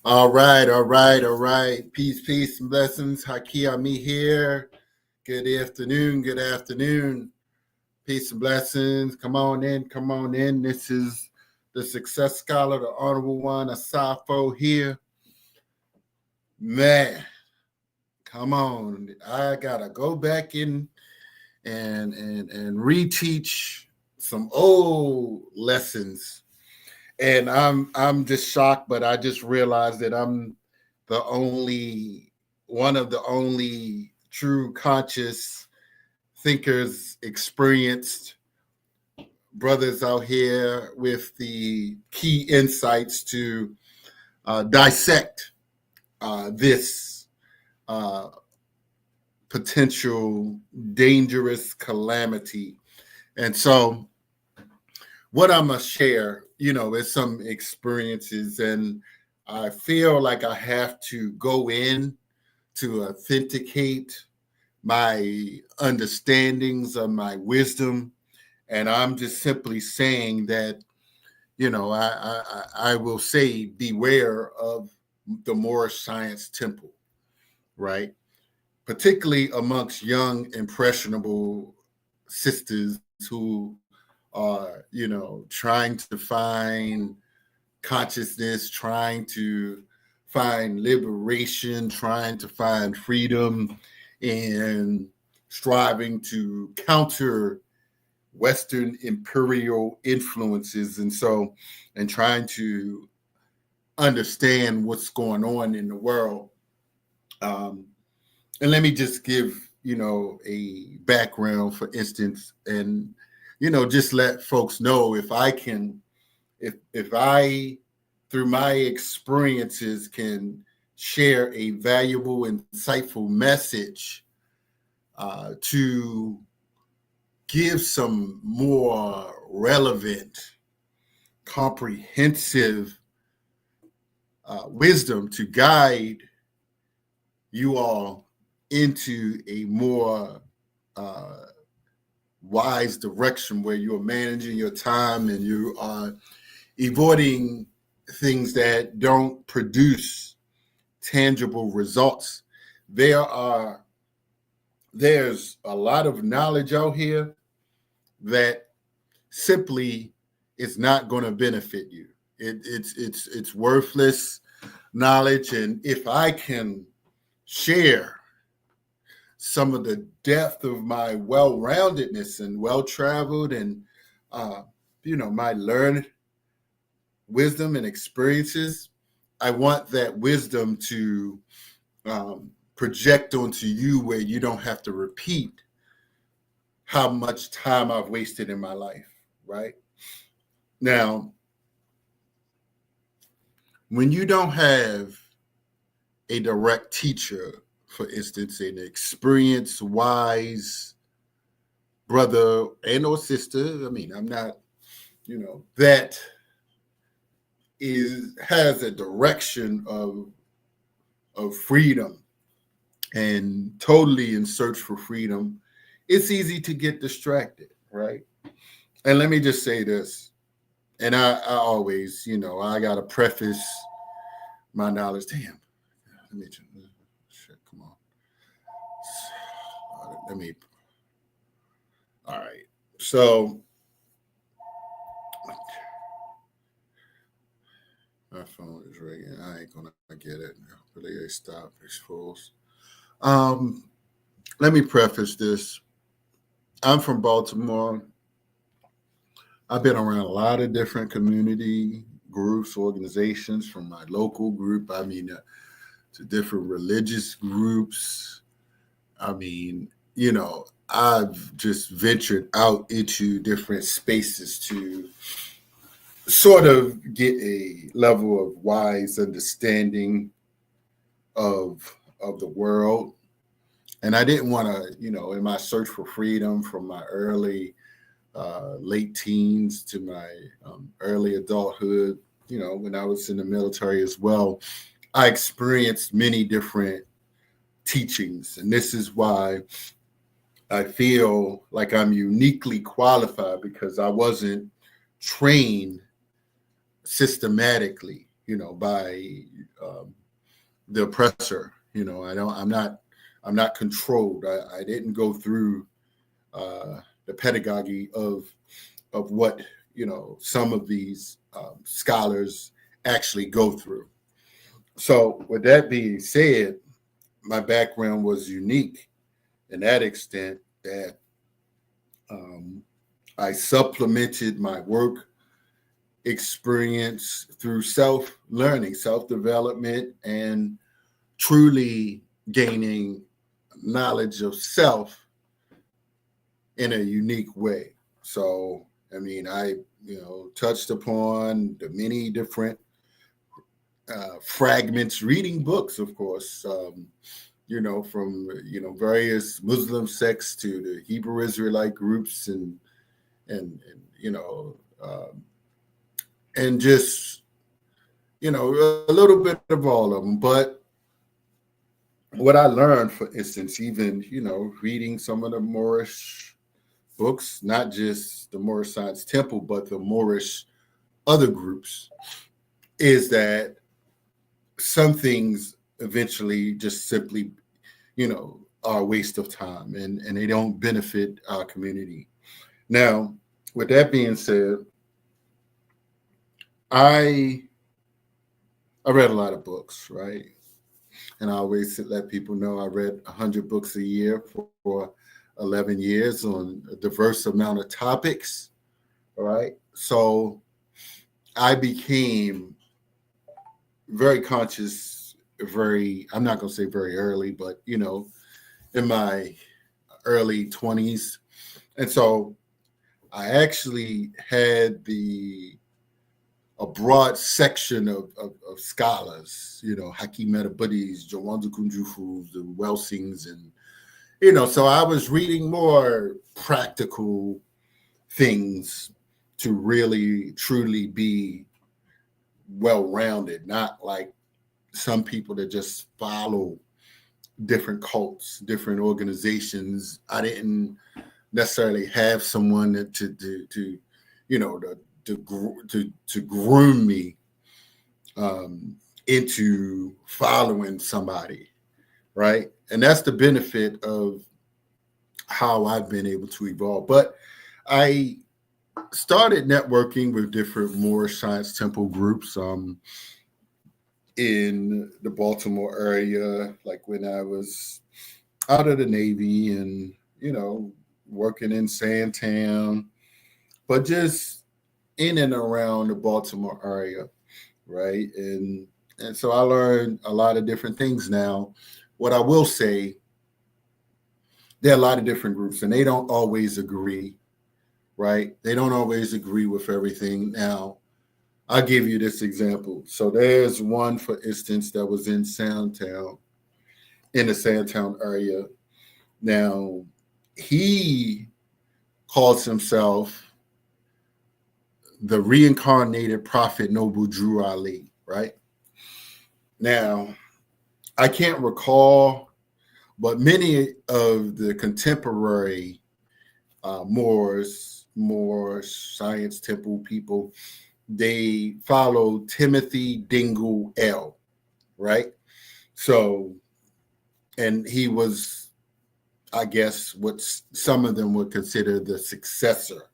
All right. Peace, and blessings. Haki Ami here. Good afternoon, Peace and blessings. Come on in. This is the Success Scholar, the Honorable One, Asafo here. Man, come on. I gotta go back in and reteach some old lessons. And I'm just shocked, but I just realized that I'm the only one of the only true conscious thinkers, experienced brothers out here with the key insights to dissect this potential dangerous calamity. And so what I'm gonna share, is some experiences, and I feel like I have to go in to authenticate my understandings of my wisdom, and I'm just simply saying that, I will say beware of the Moorish Science Temple, right? Particularly amongst young, impressionable sisters who are, trying to find consciousness, trying to find liberation, trying to find freedom, and striving to counter Western imperial influences. And trying to understand what's going on in the world. And let me just give, a background, for instance, and, just let folks know if I, through my experiences, can share a valuable, insightful message to give some more relevant, comprehensive wisdom to guide you all into a more wise direction where you're managing your time and you are avoiding things that don't produce tangible results. There's a lot of knowledge out here that simply is not going to benefit you. It's worthless knowledge, and if I can share some of the depth of my well-roundedness and well-traveled and my learned wisdom and experiences, I want that wisdom to project onto you where you don't have to repeat how much time I've wasted in my life, right? Now, when you don't have a direct teacher, for instance, an experienced, wise brother and or sister, I'm not, that has a direction of freedom and totally in search for freedom, it's easy to get distracted, right? And let me just say this, and I always, I gotta preface my knowledge. Damn, let me shit, come on. All right. So my phone is ringing. I ain't gonna get it. Hopefully they stop these fools. Let me preface this. I'm from Baltimore. I've been around a lot of different community groups, organizations, from my local group, to different religious groups. I've just ventured out into different spaces to sort of get a level of wise understanding of the world. And I didn't want to, in my search for freedom from my early late teens to my early adulthood, when I was in the military as well, I experienced many different teachings. And this is why I feel like I'm uniquely qualified, because I wasn't trained systematically, by the oppressor. I'm not controlled. I didn't go through the pedagogy of what some of these scholars actually go through. So with that being said, my background was unique in that extent that I supplemented my work experience through self-learning, self-development, and truly gaining knowledge of self in a unique way. So, I touched upon the many different fragments, reading books, of course, from various Muslim sects to the Hebrew Israelite groups, and and just a little bit of all of them. But what I learned, for instance, even reading some of the Moorish books, not just the Moorish Science Temple, but the Moorish other groups, is that some things eventually just simply, are a waste of time, and they don't benefit our community. Now, with that being said, I read a lot of books, right? And I always let people know I read 100 books a year for 11 years on a diverse amount of topics, all right? So I became very conscious, I'm not going to say very early, but, in my early 20s. And so I actually had a broad section of scholars, Hakim Metabudis, Jawanzu Kunjufus, the Welsings, and, so I was reading more practical things to really, truly be well-rounded, not like some people that just follow different cults, different organizations. I didn't necessarily have someone to groom me into following somebody, right? And that's the benefit of how I've been able to evolve. But I started networking with different Moorish Science Temple groups in the Baltimore area, like when I was out of the Navy and, working in Sandtown, but just in and around the Baltimore area, right? And so I learned a lot of different things now. What I will say, there are a lot of different groups, and they don't always agree, right? They don't always agree with everything. Now, I'll give you this example. So there's one, for instance, that was in Sandtown, in the Sandtown area. Now, he calls himself the reincarnated prophet Noble Drew Ali, right? Now, I can't recall, but many of the contemporary Moorish Science Temple people, they follow Timothy Dingle L, right? So, and he was, I guess, what some of them would consider the successor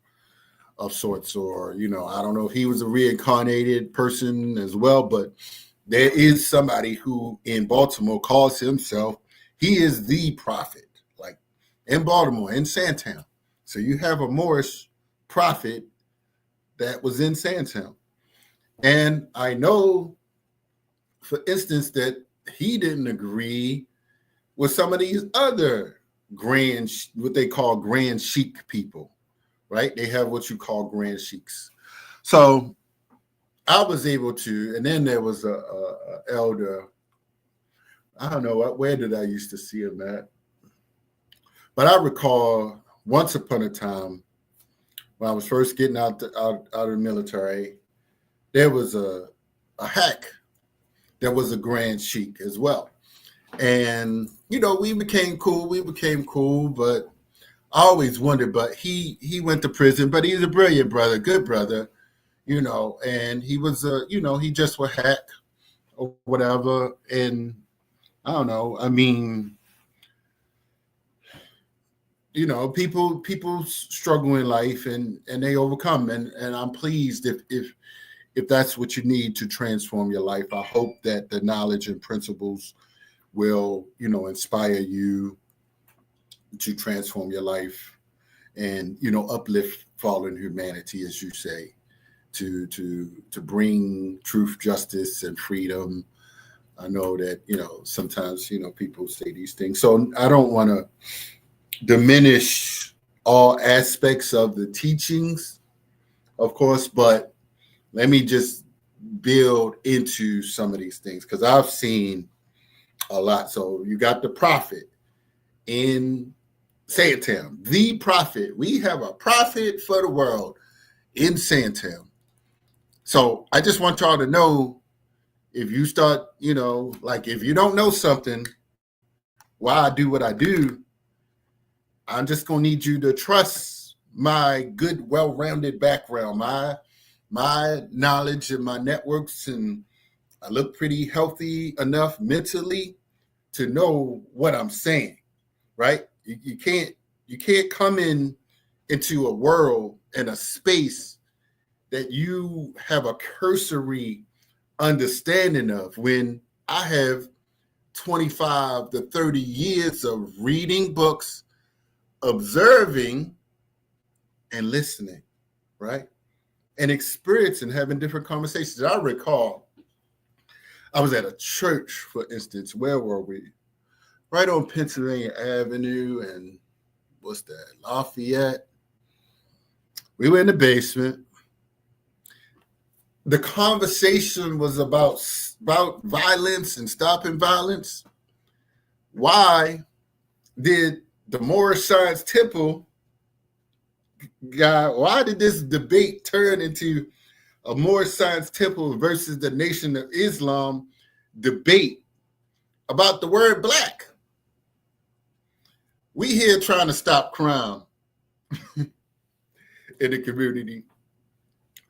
of sorts, or, I don't know if he was a reincarnated person as well, but there is somebody who in Baltimore calls himself, he is the prophet, like in Baltimore, in Sandtown. So you have a Moorish prophet that was in Sandtown. And I know, for instance, that he didn't agree with some of these other what they call grand sheik people, right? They have what you call grand sheiks. So I was able to, and then there was a elder, I don't know, where did I used to see him at? But I recall once upon a time, when I was first getting out of the military, there was a hack that was a grand sheik as well. And, we became cool, but I always wondered, but he went to prison, but he's a brilliant brother, good brother, and he was he just was hack or whatever. And I don't know. I mean, people struggle in life and they overcome, and I'm pleased if that's what you need to transform your life. I hope that the knowledge and principles will, inspire you to transform your life and, uplift fallen humanity, as you say, to bring truth, justice, and freedom. I know that, sometimes, people say these things. So I don't want to diminish all aspects of the teachings, of course, but let me just build into some of these things because I've seen a lot. So you got the prophet in Sandtown, the prophet. We have a prophet for the world in Sandtown. So I just want y'all to know, if you start, if you don't know something, why I do what I do, I'm just going to need you to trust my good, well-rounded background, my knowledge and my networks, and I look pretty healthy enough mentally to know what I'm saying, right? You can't come into a world and a space that you have a cursory understanding of when I have 25 to 30 years of reading books, observing and listening, right? And experiencing, having different conversations. I recall I was at a church, for instance. Where were we? Right on Pennsylvania Avenue and what's that? Lafayette. We were in the basement. The conversation was about violence and stopping violence. Why did the Moorish Science Temple guy, why did this debate turn into a Moorish Science Temple versus the Nation of Islam debate about the word black? We here trying to stop crime in the community,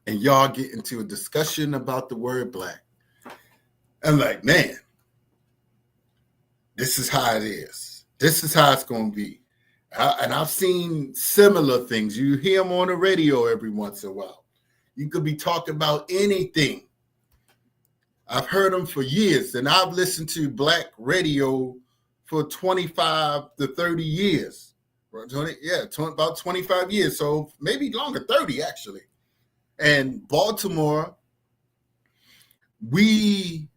and y'all get into a discussion about the word black. I'm like, man, this is how it is. This is how it's going to be. And I've seen similar things. You hear them on the radio every once in a while. You could be talking about anything. I've heard them for years, and I've listened to black radio for 25 to 30 years. About 25 years. So maybe longer, 30 actually. And Baltimore, we,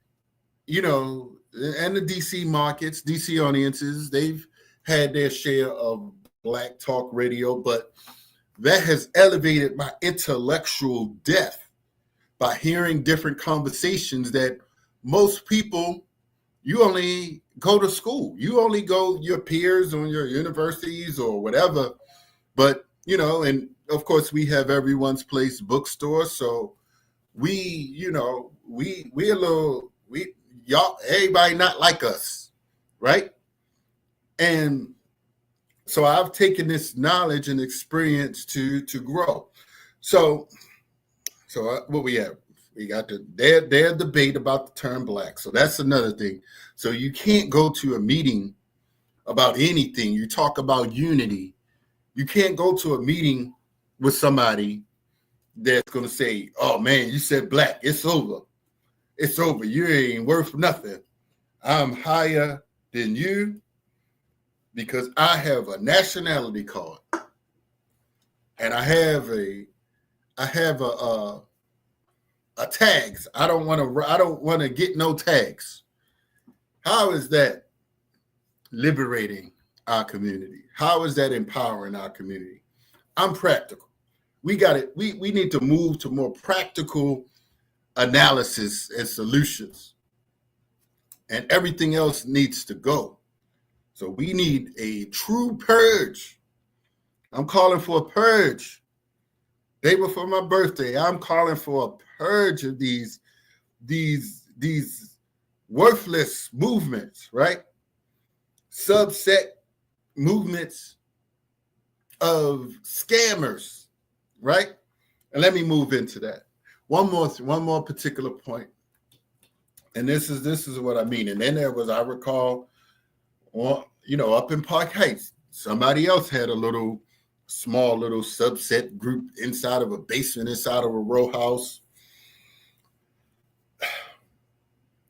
and the DC markets, DC audiences, they've had their share of black talk radio, but that has elevated my intellectual depth by hearing different conversations that most people, you only go to school. You only go your peers on your universities or whatever. But, and of course we have everyone's place bookstore. So y'all, everybody not like us, right? And so I've taken this knowledge and experience to grow. So what we have? We got their debate about the term black. So that's another thing. So you can't go to a meeting about anything. You talk about unity. You can't go to a meeting with somebody that's going to say, oh man, you said black. It's over. It's over. You ain't worth nothing. I'm higher than you because I have a nationality card and I have a tags. I don't want to get no tags. How is that liberating our community? How is that empowering our community? I'm practical. We got it. We need to move to more practical analysis and solutions. And everything else needs to go. So we need a true purge. I'm calling for a purge. Day before my birthday, I'm calling for a purge of these worthless movements, right? Subset movements of scammers, right? And let me move into that. one more particular point, and this is what I mean. And then there was, I recall, up in Park Heights, somebody else had a small little subset group inside of a basement, inside of a row house.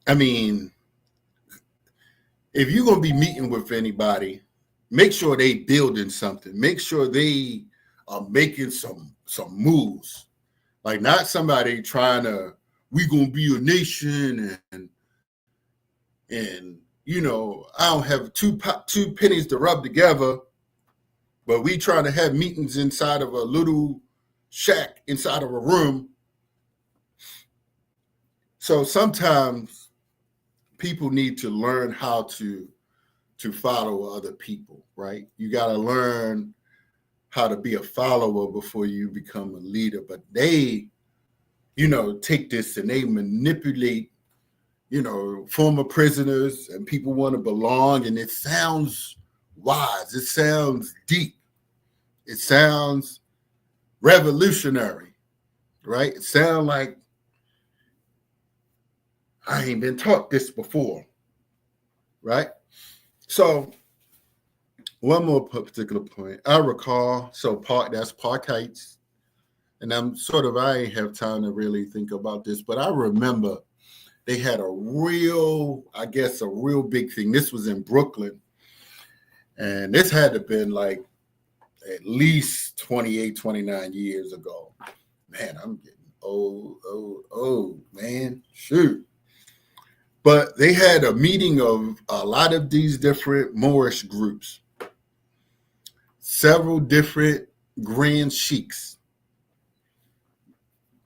I mean, if you're going to be meeting with anybody, make sure they building something. Make sure they are making some moves. Like, not somebody trying to, we going to be a nation and I don't have two pennies to rub together, but we trying to have meetings inside of a little shack inside of a room. So sometimes people need to learn how to follow other people, right? You got to learn how to be a follower before you become a leader. But they, take this and they manipulate, former prisoners, and people want to belong. And it sounds wise. It sounds deep. It sounds revolutionary, right? It sounds like I ain't been taught this before, right? So one more particular point. I recall, that's Park Heights. And I ain't have time to really think about this, but I remember they had a real big thing. This was in Brooklyn. And this had to have been like at least 28, 29 years ago. Man, I'm getting old, man. Shoot. But they had a meeting of a lot of these different Moorish groups, several different grand sheiks,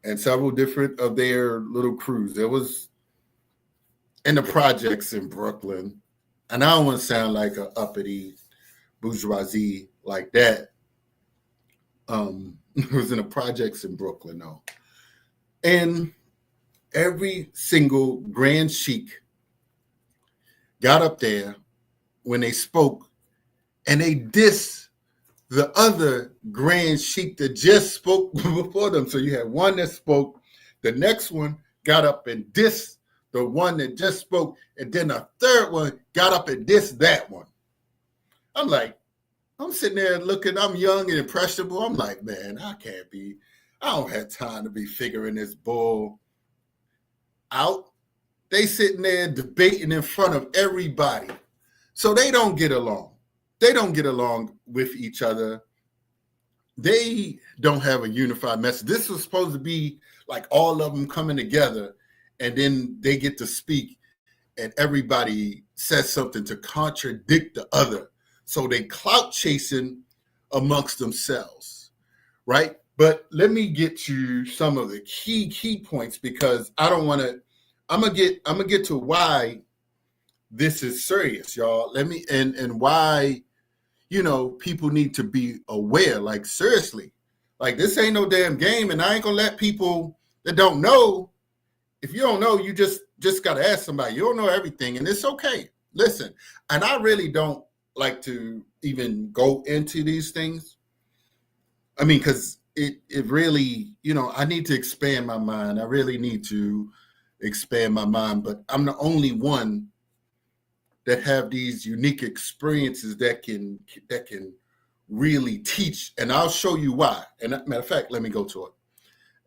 and several different of their little crews. There was in the projects in Brooklyn, and I don't want to sound like an uppity bourgeoisie like that. It was in the projects in Brooklyn, though. And every single grand sheik got up there when they spoke, and they dissed the other grand sheik that just spoke before them. So you had one that spoke, the next one got up and dissed the one that just spoke, and then a third one got up and dissed that one. I'm sitting there looking, I'm young and impressionable. I'm like, man, I don't have time to be figuring this bull out. They sitting there debating in front of everybody. So they don't get along. They don't get along with each other. They don't have a unified message. This was supposed to be like all of them coming together, and then they get to speak, and everybody says something to contradict the other. So they clout chasing amongst themselves, right? But let me get to some of the key points, because I don't want to. I'm gonna get to why this is serious, y'all. And why, people need to be aware. Like, seriously, like, this ain't no damn game, and I ain't gonna let people that don't know. If you don't know, you just gotta ask somebody. You don't know everything, and it's okay. Listen, and I really don't like to even go into these things. I mean, because it really, I need to expand my mind. I really need to expand my mind, but I'm the only one that have these unique experiences that can really teach, and I'll show you why. And matter of fact, let me go to it.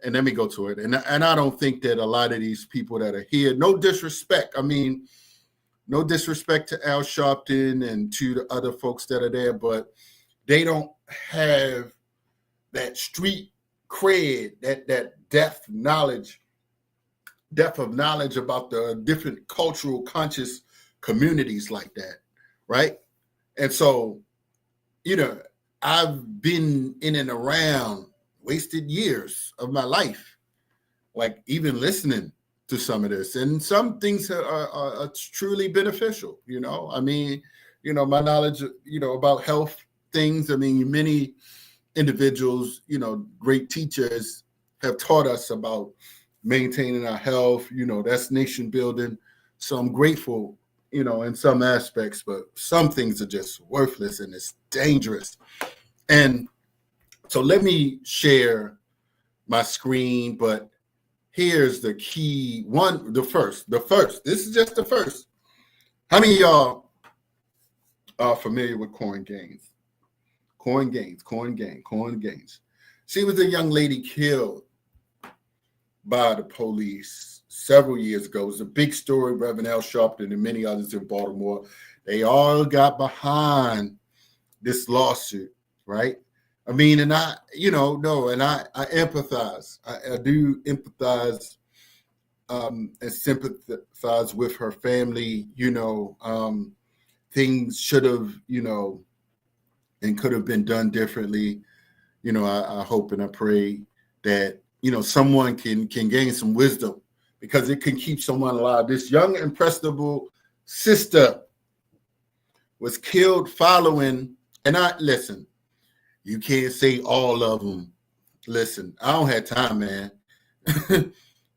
And I don't think that a lot of these people that are here, no disrespect. I mean, no disrespect to Al Sharpton and to the other folks that are there, but they don't have that street cred, that depth of knowledge about the different cultural conscious communities like that, right? And so, I've been in and around, wasted years of my life, like even listening to some of this, and some things are truly beneficial. I mean, my knowledge, about health things. I mean, many individuals, great teachers have taught us about maintaining our health. That's nation building. So I'm grateful, in some aspects, but some things are just worthless and it's dangerous. And so let me share my screen, but here's the key one, the first. This is just the first. How many of y'all are familiar with Corin Gaines? Corin Gaines. She was a young lady killed by the police several years ago. It was a big story. Reverend Al Sharpton and many others in Baltimore, they all got behind this lawsuit, right? I mean, and I empathize. I do empathize and sympathize with her family. Things should have, and could have been done differently. I hope and I pray that, someone can gain some wisdom, because it can keep someone alive. This young, impressionable sister was killed following, and listen, you can't say all of them. Listen, I don't have time, man.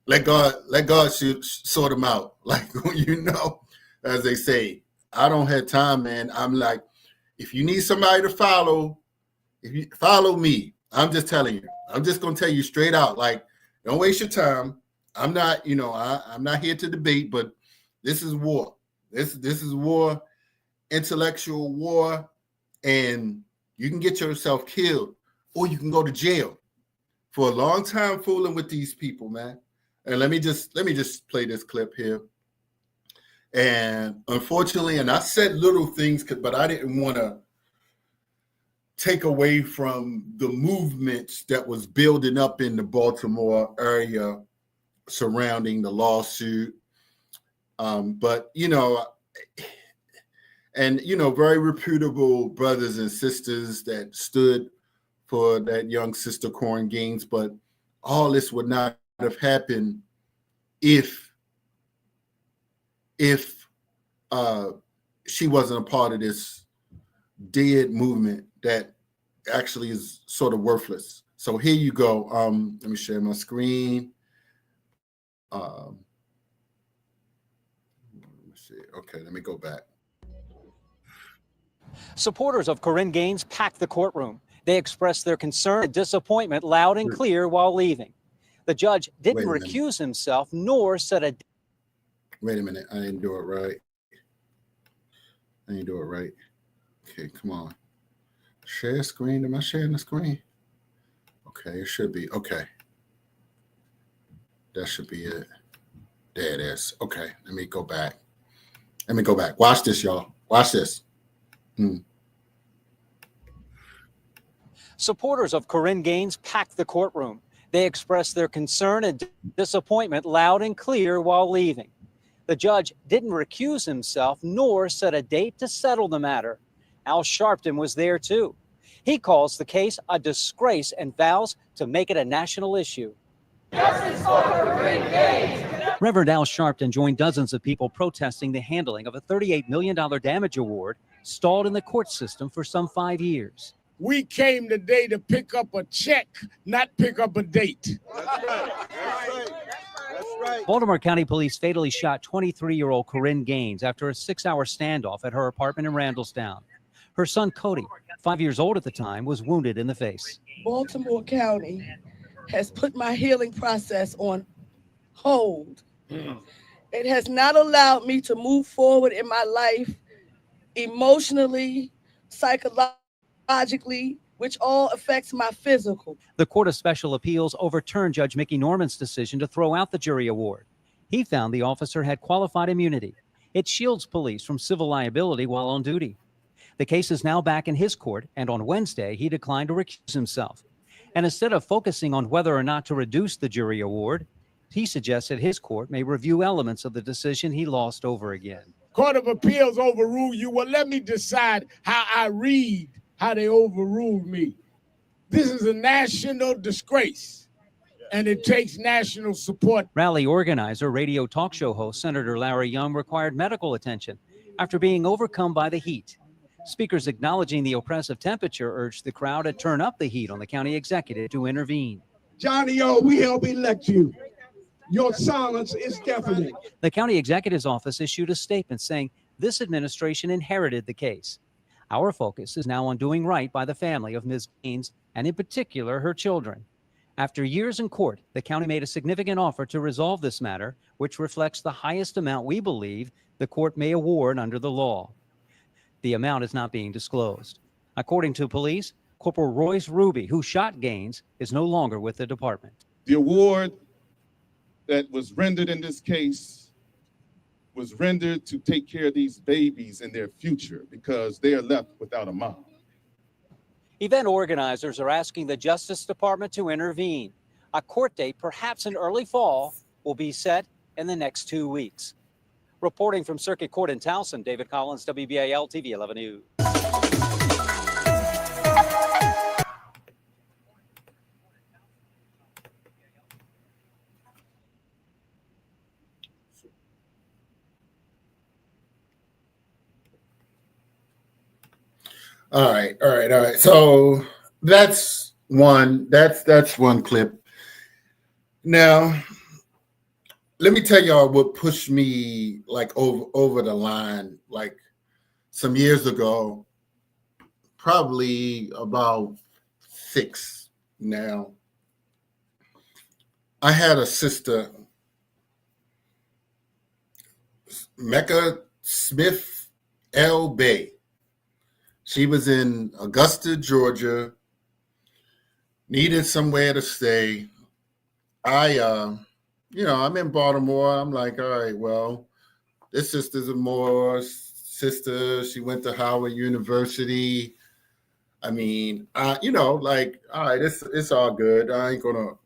Let God sort them out. Like, as they say, I don't have time, man. I'm like, if you need somebody to follow, if you follow me, I'm just telling you. I'm just gonna tell you straight out. Like, don't waste your time. I'm not, I'm not here to debate, but this is war. This is war, intellectual war, and you can get yourself killed, or you can go to jail for a long time fooling with these people, man. And let me just play this clip here. And unfortunately, and I said little things, but I didn't want to take away from the movements that was building up in the Baltimore area surrounding the lawsuit. But, very reputable brothers and sisters that stood for that young sister, Corin Gaines. But all this would not have happened if she wasn't a part of this dead movement that actually is sort of worthless. So here you go. Let me share my screen. Let me see. Okay, let me go back. Supporters of Corin Gaines packed the courtroom. They expressed their concern and disappointment loud and clear while leaving. The judge didn't recuse himself, nor set a... Wait a minute. I didn't do it right. Okay, come on. Share screen. Am I sharing the screen? Okay, it should be. Okay. That should be it. There it is. Okay, let me go back. Watch this, y'all. Watch this. Supporters of Corin Gaines packed the courtroom. They expressed their concern and disappointment loud and clear while leaving. The judge didn't recuse himself, nor set a date to settle the matter. Al Sharpton was there too. He calls the case a disgrace and vows to make it a national issue. Justice for Corin Gaines. Reverend Al Sharpton joined dozens of people protesting the handling of a $38 million damage award stalled in the court system for some 5 years. We came today to pick up a check, not pick up a date. That's right. Baltimore County Police fatally shot 23-year-old Corin Gaines after a 6-hour standoff at her apartment in Randallstown. Her son, Cody, 5 years old at the time, was wounded in the face. Baltimore County has put my healing process on hold. It has not allowed me to move forward in my life emotionally, psychologically, which all affects my physical. The Court of Special Appeals overturned Judge Mickey Norman's decision to throw out the jury award. He found the officer had qualified immunity. It shields police from civil liability while on duty. The case is now back in his court, and on Wednesday, he declined to recuse himself. And instead of focusing on whether or not to reduce the jury award, he suggested his court may review elements of the decision he lost over again. Court of Appeals overruled you. Well, let me decide how I read how they overruled me. This is a national disgrace, and it takes national support. Rally organizer, radio talk show host Senator Larry Young required medical attention after being overcome by the heat. Speakers acknowledging the oppressive temperature urged the crowd to turn up the heat on the county executive to intervene. Johnny O, we help elect you. Your silence is deafening. The county executive's office issued a statement saying this administration inherited the case. Our focus is now on doing right by the family of Ms. Gaines and in particular her children. After years in court, the county made a significant offer to resolve this matter, which reflects the highest amount we believe the court may award under the law. The amount is not being disclosed. According to police, Corporal Royce Ruby, who shot Gaines, is no longer with the department. The award that was rendered in this case was rendered to take care of these babies and their future because they are left without a mom. Event organizers are asking the Justice Department to intervene. A court date, perhaps in early fall, will be set in the next 2 weeks. Reporting from Circuit Court in Towson, David Collins, WBAL TV 11 News. All right. So that's one clip. Now, let me tell y'all what pushed me like over the line like some years ago, probably about 6 now. I had a sister, Mecca Smith L. Bay. She was in Augusta, Georgia, needed somewhere to stay. I'm in Baltimore. I'm like, all right, well, this sister's a Moore sister. She went to Howard University. I mean, all right, it's all good. I ain't gonna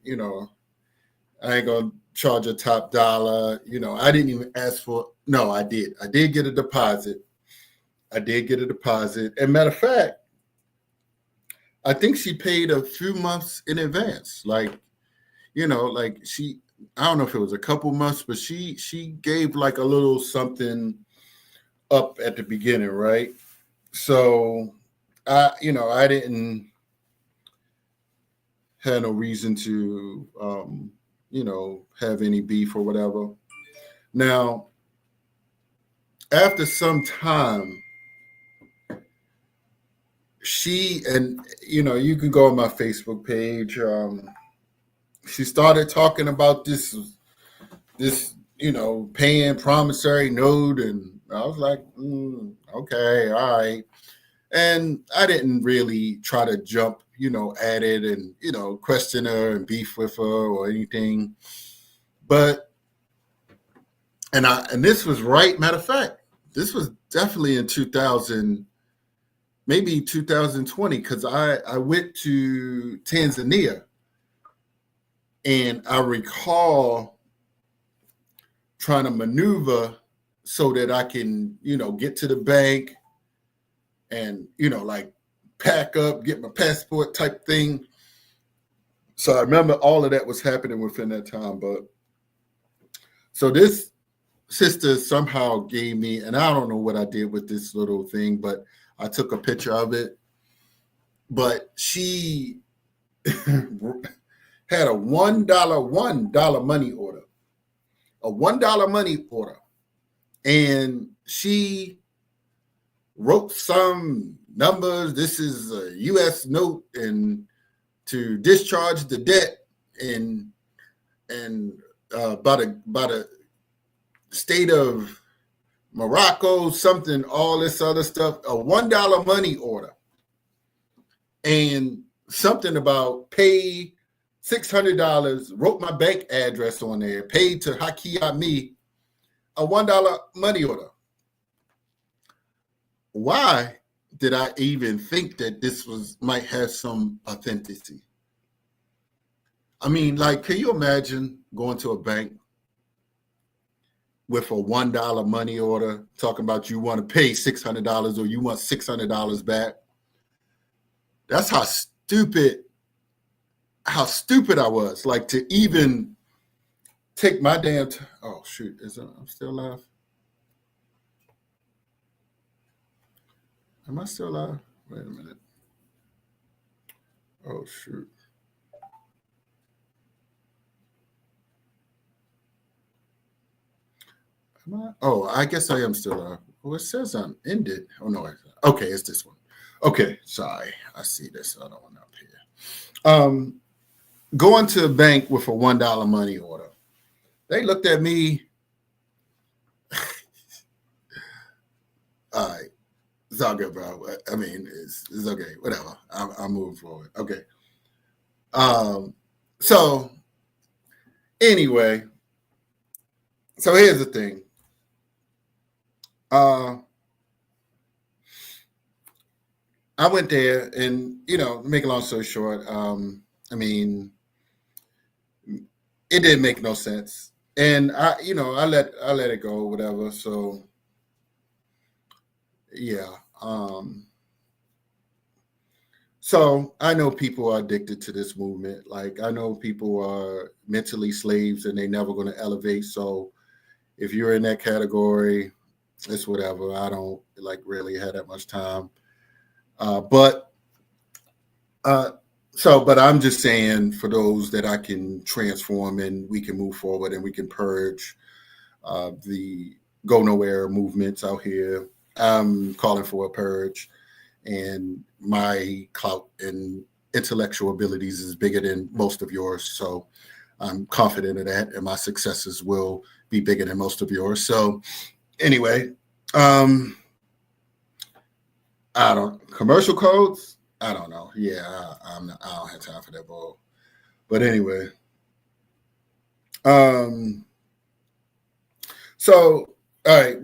charge a top dollar. I didn't even ask for, no, I did. I did get a deposit. And matter of fact, I think she paid a few months in advance. I don't know if it was a couple months, but she gave like a little something up at the beginning, right? So I didn't have no reason to have any beef or whatever. Now, after some time, you can go on my Facebook page. She started talking about this, paying promissory note, and I was like, okay, all right. And I didn't really try to jump, at it and, question her and beef with her or anything. But, and this was right, matter of fact, this was definitely in 2000, maybe 2020, because I went to Tanzania, and I recall trying to maneuver so that I can, get to the bank and, pack up, get my passport type thing. So I remember all of that was happening within that time. But so this sister somehow gave me, and I don't know what I did with this little thing, but I took a picture of it. But she had a $1 money order, and she wrote some numbers. This is a U.S. note, and to discharge the debt, and by the state of Morocco, something, all this other stuff, a $1 money order, and something about pay $600, wrote my bank address on there, paid to Hakiyami, a $1 money order. Why did I even think that this might have some authenticity? I mean, like, can you imagine going to a bank with a $1 money order, talking about you want to pay $600 or you want $600 back? That's how stupid I was, like, to even take my damn oh shoot, I'm still alive? Am I still alive? Wait a minute. Oh shoot. Am I? Oh, I guess I am still alive. Oh, it says I'm ended. Oh no, okay, it's this one. Okay, sorry. I see this other one up here. going to a bank with a $1 money order. They looked at me. All right, it's all good, bro. I mean, it's okay. Whatever. I'll move forward. Okay. So anyway, so here's the thing. I went there, and make a long story short, I mean, it didn't make no sense, and I let it go, whatever. So yeah, so I know people are addicted to this movement. Like, I know people are mentally slaves, and they're never going to elevate. So if you're in that category, it's whatever. I don't really have that much time. But I'm just saying, for those that I can transform, and we can move forward, and we can purge the go nowhere movements out here. I'm calling for a purge, and my clout and intellectual abilities is bigger than most of yours. So I'm confident of that, and my successes will be bigger than most of yours. So anyway, commercial codes. I don't know. Yeah, I don't have time for that bull. But anyway, so all right,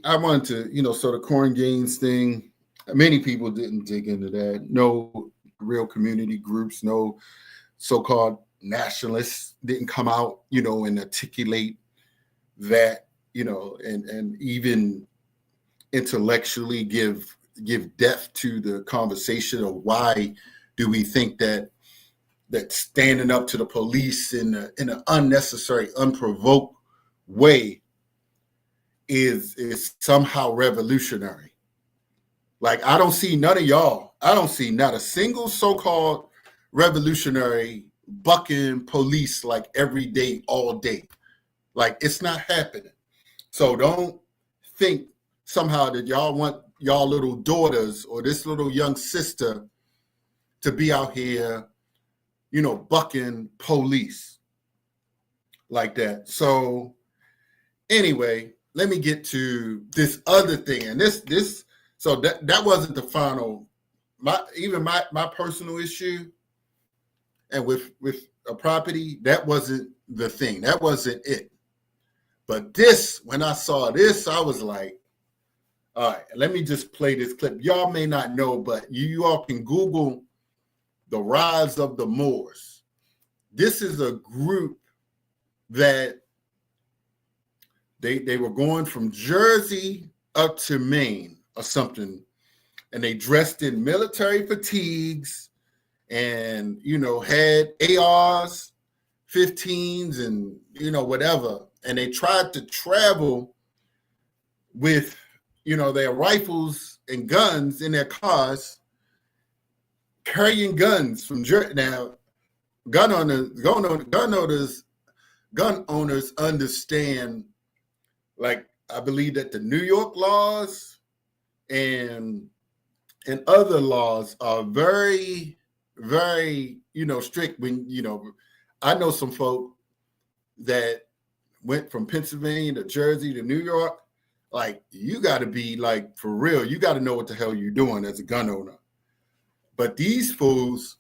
I wanted to, so the corn gains thing. Many people didn't dig into that. No real community groups, no so-called nationalists didn't come out, and articulate that, and even intellectually give depth to the conversation of why do we think that standing up to the police in an unnecessary, unprovoked way is somehow revolutionary. Like, I don't see none of y'all. I don't see not a single so-called revolutionary bucking police like every day, all day. Like, it's not happening. So don't think somehow that y'all want y'all little daughters or this little young sister to be out here, bucking police like that. So anyway, let me get to this other thing. And this so that wasn't the final, my personal issue, and with a property, that wasn't the thing. That wasn't it. But this, when I saw this, I was like, all right, let me just play this clip. Y'all may not know, but you all can Google the rise of the Moors. This is a group that they were going from Jersey up to Maine or something, and they dressed in military fatigues and, had ARs, 15s, and, whatever. And they tried to travel with, their rifles and guns in their cars, carrying guns from Jersey. Now, gun owners understand, like, I believe that the New York laws and other laws are very, very, strict. When, I know some folk that went from Pennsylvania to Jersey to New York. Like, you got to be, like, for real. You got to know what the hell you're doing as a gun owner. But these fools,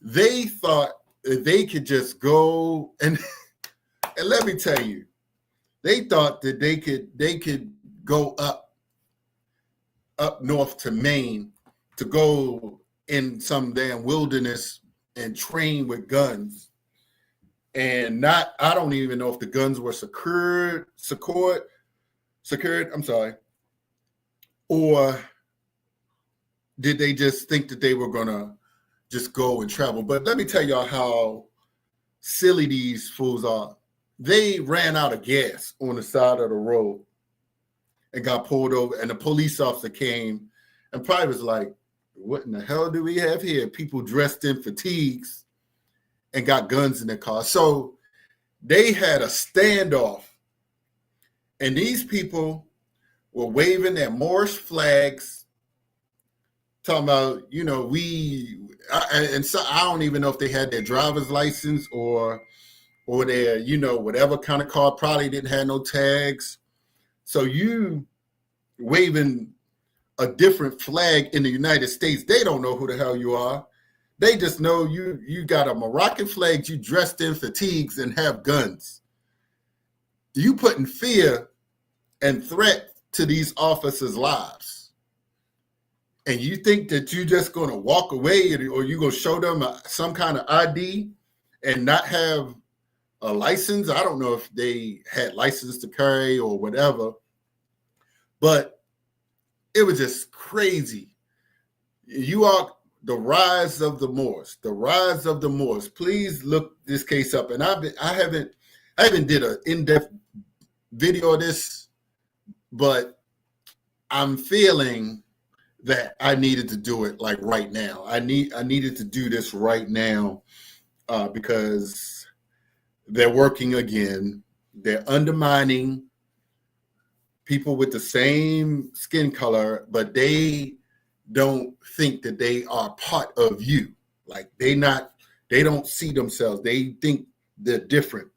they thought that they could just go and let me tell you, they thought that they could go up north to Maine to go in some damn wilderness and train with guns. And I don't even know if the guns were secured, I'm sorry. Or did they just think that they were gonna just go and travel? But let me tell y'all how silly these fools are. They ran out of gas on the side of the road and got pulled over, and the police officer came and probably was like, what in the hell do we have here? People dressed in fatigues and got guns in their car. So they had a standoff, and these people were waving their Moorish flags talking about, and so I don't even know if they had their driver's license or their, whatever kind of car, probably didn't have no tags. So you waving a different flag in the United States, they don't know who the hell you are. They just know you got a Moroccan flag, you dressed in fatigues and have guns. You putting fear and threat to these officers' lives. And you think that you're just going to walk away or you're going to show them some kind of ID and not have a license? I don't know if they had license to carry or whatever, but it was just crazy. You are the rise of the Moors, the rise of the Moors. Please look this case up. And I haven't did an in-depth video of this, but I'm feeling that I needed to do it like right now. I needed to do this right now because they're working again. They're undermining people with the same skin color, but they don't think that they are part of you. Like they don't see themselves. They think they're different.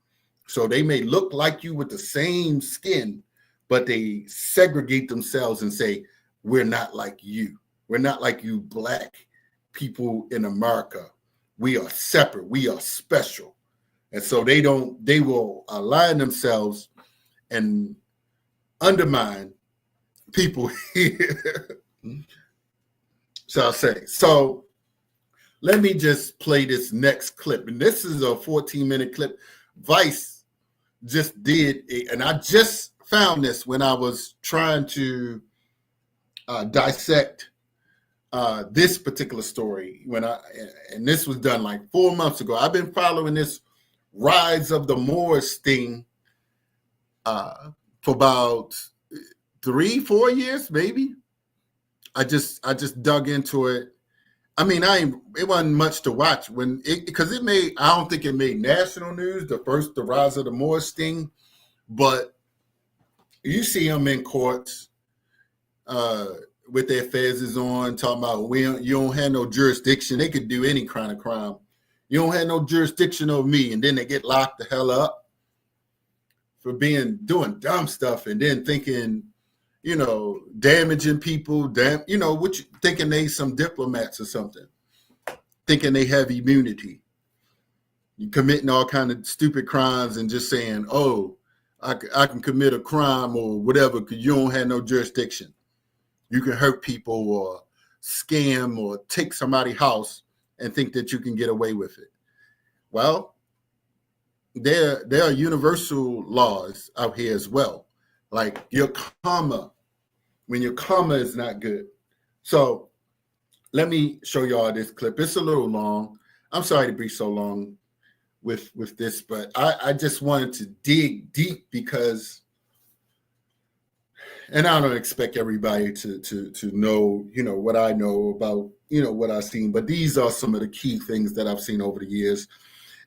So they may look like you with the same skin, but they segregate themselves and say, we're not like you. We're not like you black people in America. We are separate. We are special. And so they will align themselves and undermine people here. Shall I say? So let me just play this next clip. And this is a 14-minute clip. Vice just did it, and I just found this when I was trying to dissect this particular story. And this was done like 4 months ago. I've been following this rise of the Moors thing for about 3-4 years, maybe. I just dug into it. I mean, it wasn't much to watch because I don't think it made national news, the rise of the Moors thing, but you see them in courts with their fezzes on, talking about you don't have no jurisdiction. They could do any kind of crime. You don't have no jurisdiction over me, and then they get locked the hell up for doing dumb stuff, and then thinking, damaging people, thinking they some diplomats or something, thinking they have immunity. You committing all kind of stupid crimes and just saying, oh, I can commit a crime or whatever because you don't have no jurisdiction. You can hurt people or scam or take somebody's house and think that you can get away with it. Well, there are universal laws out here as well. Like your comma, when your comma is not good. So let me show y'all this clip. It's a little long. I'm sorry to be so long with this, but I just wanted to dig deep because, and I don't expect everybody to know, what I know about, what I've seen, but these are some of the key things that I've seen over the years.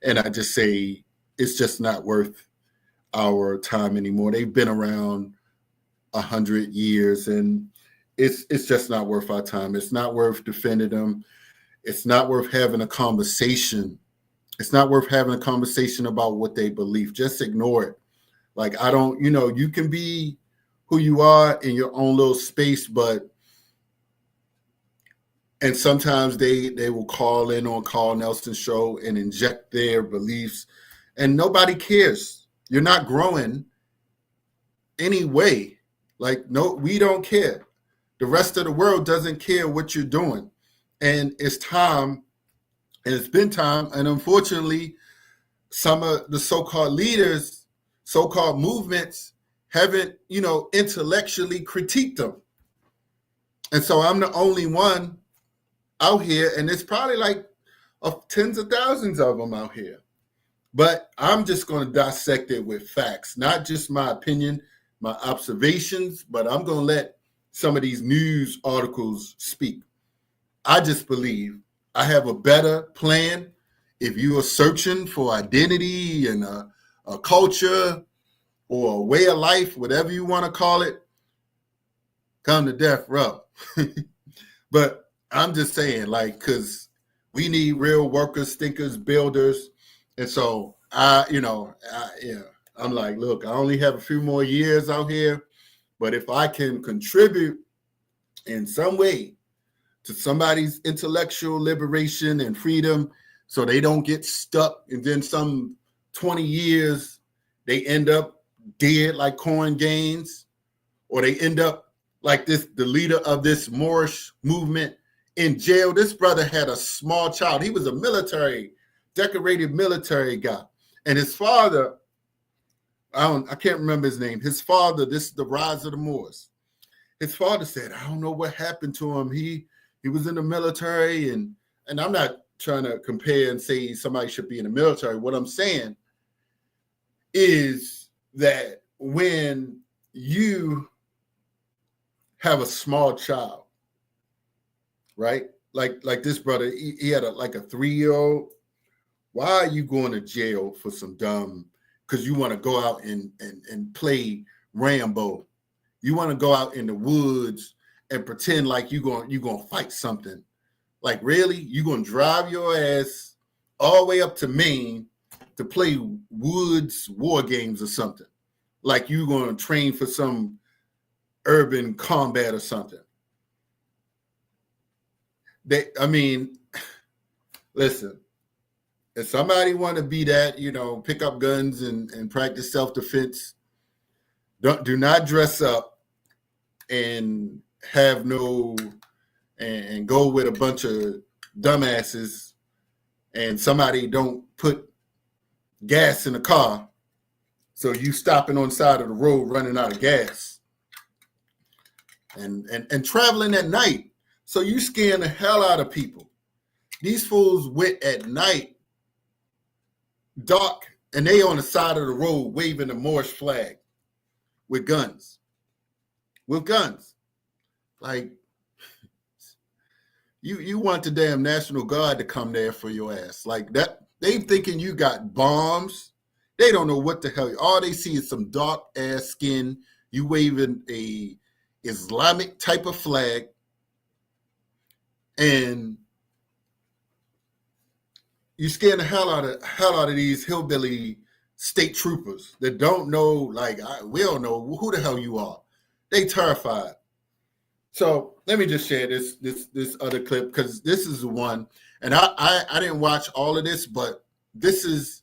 And I just say, it's just not worth our time anymore. They've been around 100 years and it's just not worth our time. It's not worth defending them. It's not worth having a conversation. It's not worth having a conversation about what they believe. Just ignore it. Like, I don't, you can be who you are in your own little space, and sometimes they will call in on Carl Nelson's show and inject their beliefs, and nobody cares. You're not growing anyway. Like, no, we don't care. The rest of the world doesn't care what you're doing. And it's time, and it's been time, and unfortunately, some of the so-called leaders, so-called movements haven't, intellectually critiqued them. And so I'm the only one out here, and it's probably like tens of thousands of them out here. But I'm just going to dissect it with facts, not just my opinion, my observations, but I'm going to let some of these news articles speak. I just believe I have a better plan. If you are searching for identity and a culture or a way of life, whatever you want to call it, come to death row. But I'm just saying, like, because we need real workers, thinkers, builders. And so I'm like, look, I only have a few more years out here, but if I can contribute in some way to somebody's intellectual liberation and freedom so they don't get stuck and then some 20 years they end up dead like Corn Gaines, or they end up like the leader of this Moorish movement in jail. This brother had a small child. He was a decorated military guy. And his father, I can't remember his name. His father, this is the rise of the Moors. His father said, I don't know what happened to him. He was in the military, and I'm not trying to compare and say somebody should be in the military. What I'm saying is that when you have a small child, right? Like this brother, he had a 3-year-old. Why are you going to jail for some dumb, because you want to go out and play Rambo? You want to go out in the woods and pretend like you're going to fight something. Like, really? You're going to drive your ass all the way up to Maine to play woods war games or something? Like you're going to train for some urban combat or something? Listen, if somebody want to be that, pick up guns and practice self-defense, do not dress up and and go with a bunch of dumbasses, and somebody don't put gas in the car, so you stopping on the side of the road running out of gas, and traveling at night, so you scaring the hell out of people. These fools went at night, dark, and they on the side of the road waving the Moorish flag with guns. Like, you want the damn National Guard to come there for your ass. Like that, they thinking you got bombs. They don't know what the hell. All they see is some dark ass skin. You waving a Islamic type of flag, and you scaring the hell out of these hillbilly state troopers that don't know. Like, we don't know who the hell you are. They terrified. So let me just share this other clip, because this is the one, and I didn't watch all of this, but this is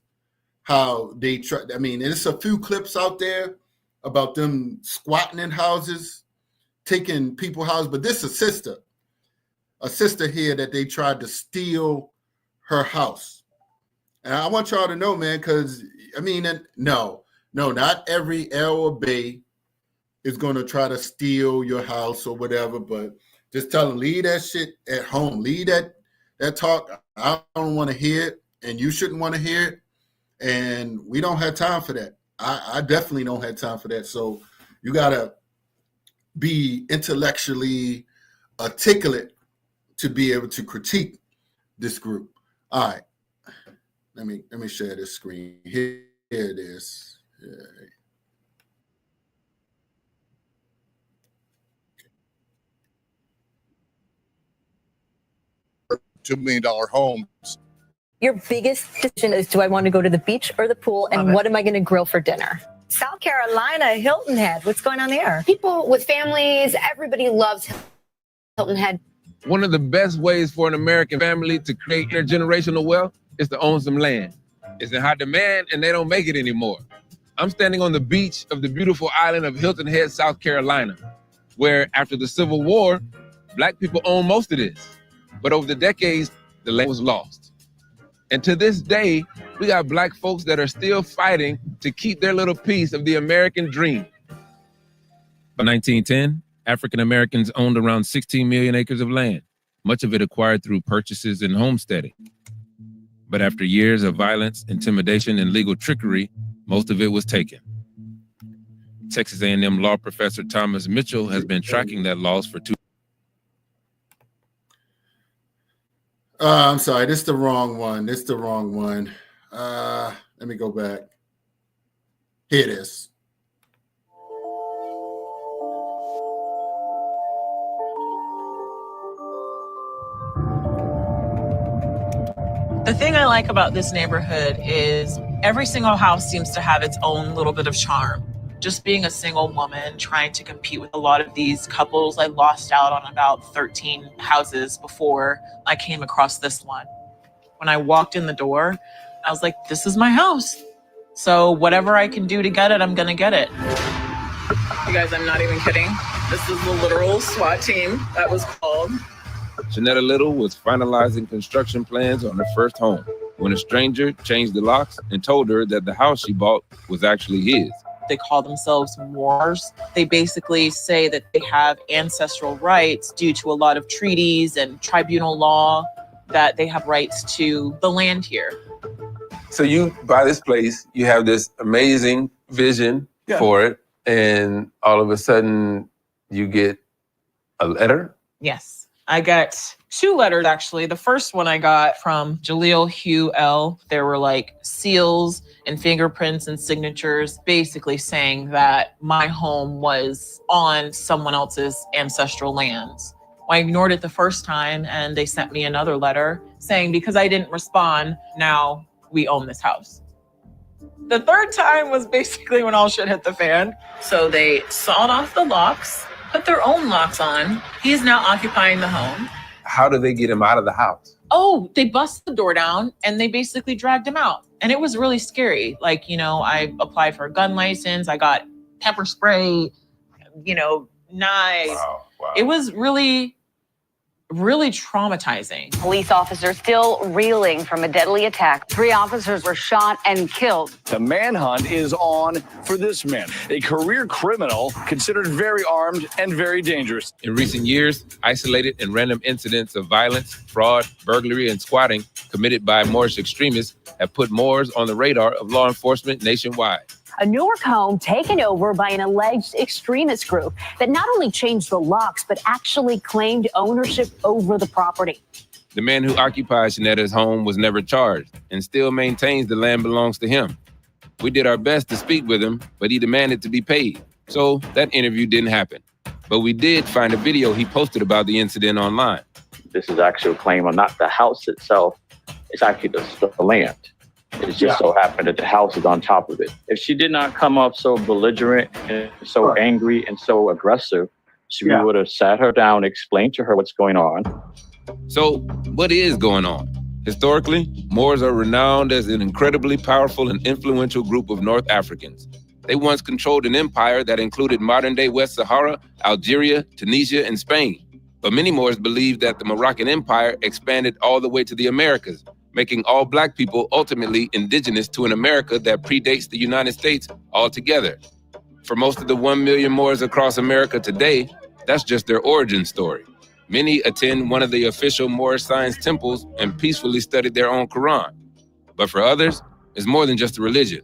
how they try. I mean, there's a few clips out there about them squatting in houses, taking people's houses, but this is a sister here that they tried to steal her house. And I want y'all to know, man, because no, not every L or Bay is going to try to steal your house or whatever, but just tell them, leave that shit at home. Leave that talk. I don't want to hear it, and you shouldn't want to hear it, and we don't have time for that. I definitely don't have time for that. So you got to be intellectually articulate to be able to critique this group. All right. Let me share this screen. Here it is. Yeah. $2 million homes. Your biggest decision is, do I want to go to the beach or the pool, and what am I going to grill for dinner? South Carolina, Hilton Head. What's going on there? People with families, everybody loves Hilton Head. One of the best ways for an American family to create intergenerational wealth is to own some land. It's in high demand, and they don't make it anymore. I'm standing on the beach of the beautiful island of Hilton Head, South Carolina, where after the Civil War, Black people owned most of this. But over the decades, the land was lost. And to this day, we got Black folks that are still fighting to keep their little piece of the American dream. By 1910, African Americans owned around 16 million acres of land, much of it acquired through purchases and homesteading. But after years of violence, intimidation, and legal trickery, most of it was taken. Texas A&M law professor Thomas Mitchell has been tracking that loss for 2 I'm sorry, this is the wrong one. Let me go back. Here it is. The thing I like about this neighborhood is every single house seems to have its own little bit of charm. Just being a single woman trying to compete with a lot of these couples, I lost out on about 13 houses before I came across this one. When I walked in the door, I was like, this is my house. So whatever I can do to get it, I'm gonna get it. You guys, I'm not even kidding. This is the literal SWAT team that was called. Shanetta Little was finalizing construction plans on her first home when a stranger changed the locks and told her that the house she bought was actually his. They call themselves Moors. They basically say that they have ancestral rights due to a lot of treaties and tribunal law, that they have rights to the land here. So you buy this place, you have this amazing vision for it, and all of a sudden you get a letter? Yes. I got 2 letters, actually. The first one I got from Jaleel Hugh L. There were like seals and fingerprints and signatures basically saying that my home was on someone else's ancestral lands. I ignored it the first time and they sent me another letter saying because I didn't respond, now we own this house. The third time was basically when all shit hit the fan. So they sawed off the locks, put their own locks on. He is now occupying the home. How do they get him out of the house? Oh, they busted the door down and they basically dragged him out. And it was really scary. Like, you know, I applied for a gun license. I got pepper spray, you know, knives. Wow. It was really traumatizing. Police officers still reeling from a deadly attack. 3 officers were shot and killed. The manhunt is on for this man, a career criminal considered very armed and very dangerous. In recent years, isolated and random incidents of violence, fraud, burglary, and squatting committed by Moorish extremists have put Moors on the radar of law enforcement nationwide. A Newark home taken over by an alleged extremist group that not only changed the locks, but actually claimed ownership over the property. The man who occupied Shanetta's home was never charged and still maintains the land belongs to him. We did our best to speak with him, but he demanded to be paid. So that interview didn't happen. But we did find a video he posted about the incident online. This is actually a claim on not the house itself, it's actually the land. It just so happened that the house is on top of it. If she did not come up so belligerent and so angry and so aggressive, we would have sat her down, explained to her what's going on. So what is going on? Historically, Moors are renowned as an incredibly powerful and influential group of North Africans. They once controlled an empire that included modern-day West Sahara, Algeria, Tunisia, and Spain. But many Moors believe that the Moroccan Empire expanded all the way to the Americas, making all Black people ultimately indigenous to an America that predates the United States altogether. For most of the 1 million Moors across America today, that's just their origin story. Many attend one of the official Moorish Science Temples and peacefully study their own Quran. But for others, it's more than just a religion.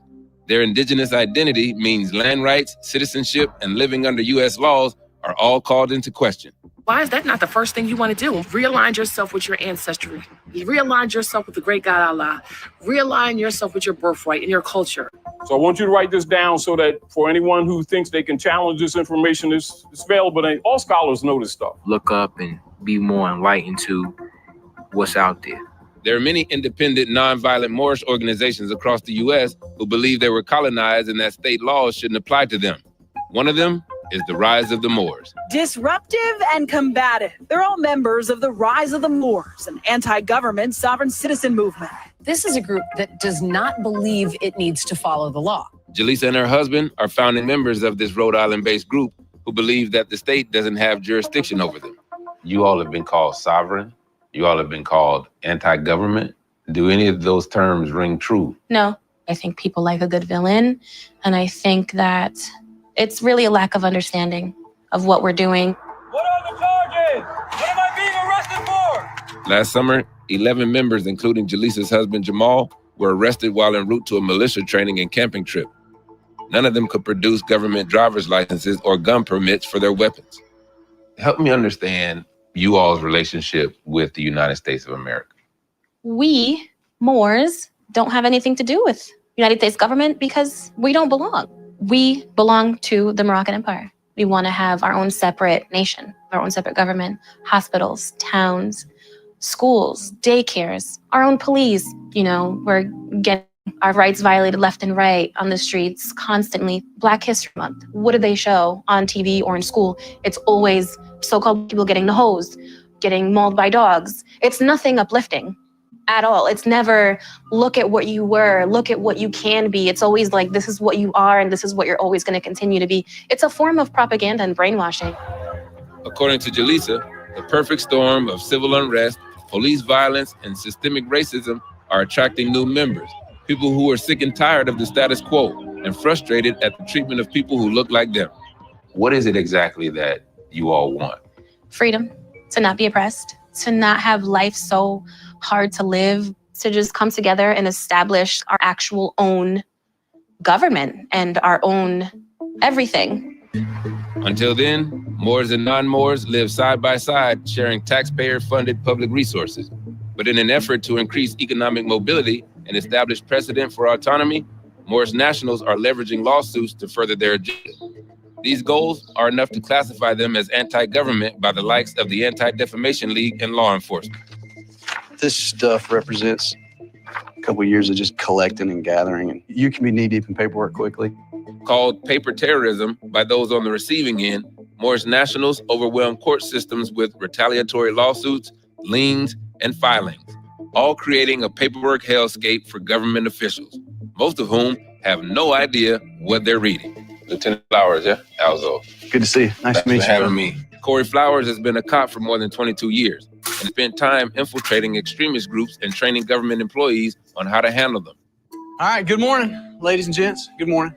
Their indigenous identity means land rights, citizenship, and living under U.S. laws are all called into question. Why is that not the first thing you want to do? Realign yourself with your ancestry. Realign yourself with the great God Allah. Realign yourself with your birthright and your culture. So I want you to write this down so that for anyone who thinks they can challenge this information, it's available. And all scholars know this stuff. Look up and be more enlightened to what's out there. There are many independent, nonviolent Moorish organizations across the U.S. who believe they were colonized and that state laws shouldn't apply to them. One of them is the Rise of the Moors. Disruptive and combative. They're all members of the Rise of the Moors, an anti-government sovereign citizen movement. This is a group that does not believe it needs to follow the law. Jaleesa and her husband are founding members of this Rhode Island-based group who believe that the state doesn't have jurisdiction over them. You all have been called sovereign. You all have been called anti-government. Do any of those terms ring true? No, I think people like a good villain. And I think that it's really a lack of understanding of what we're doing. What are the charges? What am I being arrested for? Last summer, 11 members, including Jaleesa's husband, Jamal, were arrested while en route to a militia training and camping trip. None of them could produce government driver's licenses or gun permits for their weapons. Help me understand you all's relationship with the United States of America. We, Moors, don't have anything to do with United States government because we don't belong. We belong to the Moroccan Empire. We want to have our own separate nation, our own separate government, hospitals, towns, schools, daycares, our own police. We're getting our rights violated left and right on the streets constantly. Black History Month, what do they show on TV or in school? It's always so-called people getting the hose, getting mauled by dogs. It's nothing uplifting at all. It's never look at what you were, look at what you can be. It's always like, this is what you are and this is what you're always going to continue to be. It's a form of propaganda and brainwashing. According to Jaleesa, the perfect storm of civil unrest, police violence, and systemic racism are attracting new members. People who are sick and tired of the status quo and frustrated at the treatment of people who look like them. What is it exactly that you all want? Freedom, to not be oppressed, to not have life so hard to live, to just come together and establish our actual own government and our own everything. Until then, Moors and non-Moors live side by side, sharing taxpayer-funded public resources. But in an effort to increase economic mobility and establish precedent for autonomy, Moorish nationals are leveraging lawsuits to further their agenda. These goals are enough to classify them as anti-government by the likes of the Anti-Defamation League and law enforcement. This stuff represents a couple of years of just collecting and gathering, and you can be knee-deep in paperwork quickly. Called paper terrorism by those on the receiving end, Moorish nationals overwhelm court systems with retaliatory lawsuits, liens, and filings, all creating a paperwork hellscape for government officials, most of whom have no idea what they're reading. Lieutenant Flowers, yeah? Alzo. Good to see you. Nice to meet you. Thanks for having me. Corey Flowers has been a cop for more than 22 years and spent time infiltrating extremist groups and training government employees on how to handle them. All right, good morning, ladies and gents. Good morning.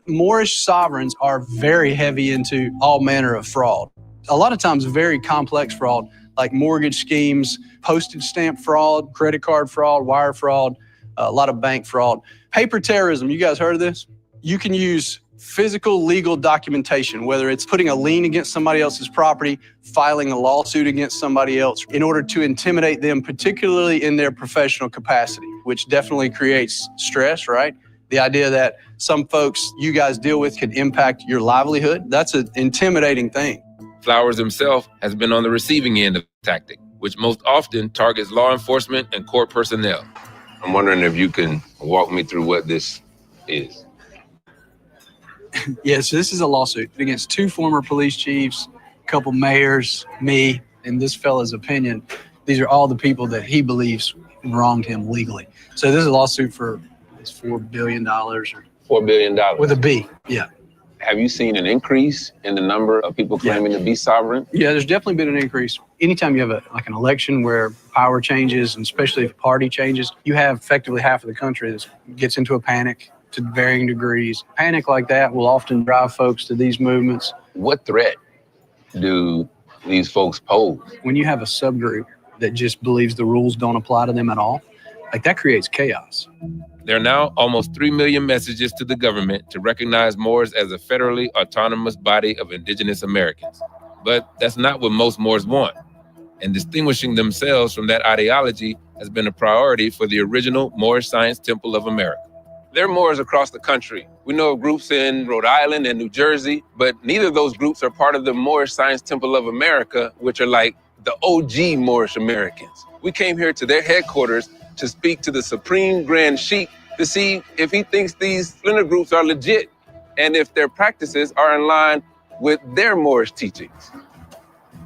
Moorish sovereigns are very heavy into all manner of fraud. A lot of times very complex fraud, like mortgage schemes, postage stamp fraud, credit card fraud, wire fraud, a lot of bank fraud. Paper terrorism, you guys heard of this? You can use physical legal documentation, whether it's putting a lien against somebody else's property, filing a lawsuit against somebody else in order to intimidate them, particularly in their professional capacity, which definitely creates stress, right? The idea that some folks you guys deal with could impact your livelihood, that's an intimidating thing. Flowers himself has been on the receiving end of the tactic, which most often targets law enforcement and court personnel. I'm wondering if you can walk me through what this is. Yeah, so this is a lawsuit against 2 former police chiefs, a couple mayors, me, and this fella's opinion. These are all the people that he believes wronged him legally. So this is a lawsuit for $4 billion. Or $4 billion. With a B, yeah. Have you seen an increase in the number of people claiming to be sovereign? Yeah, there's definitely been an increase. Anytime you have an election where power changes, and especially if a party changes, you have effectively half of the country that gets into a panic to varying degrees. Panic like that will often drive folks to these movements. What threat do these folks pose? When you have a subgroup that just believes the rules don't apply to them at all, like that creates chaos. There are now almost 3 million messages to the government to recognize Moors as a federally autonomous body of indigenous Americans. But that's not what most Moors want. And distinguishing themselves from that ideology has been a priority for the original Moorish Science Temple of America. There are Moors across the country. We know of groups in Rhode Island and New Jersey, but neither of those groups are part of the Moorish Science Temple of America, which are like the OG Moorish Americans. We came here to their headquarters to speak to the Supreme Grand Sheikh to see if he thinks these splinter groups are legit and if their practices are in line with their Moorish teachings.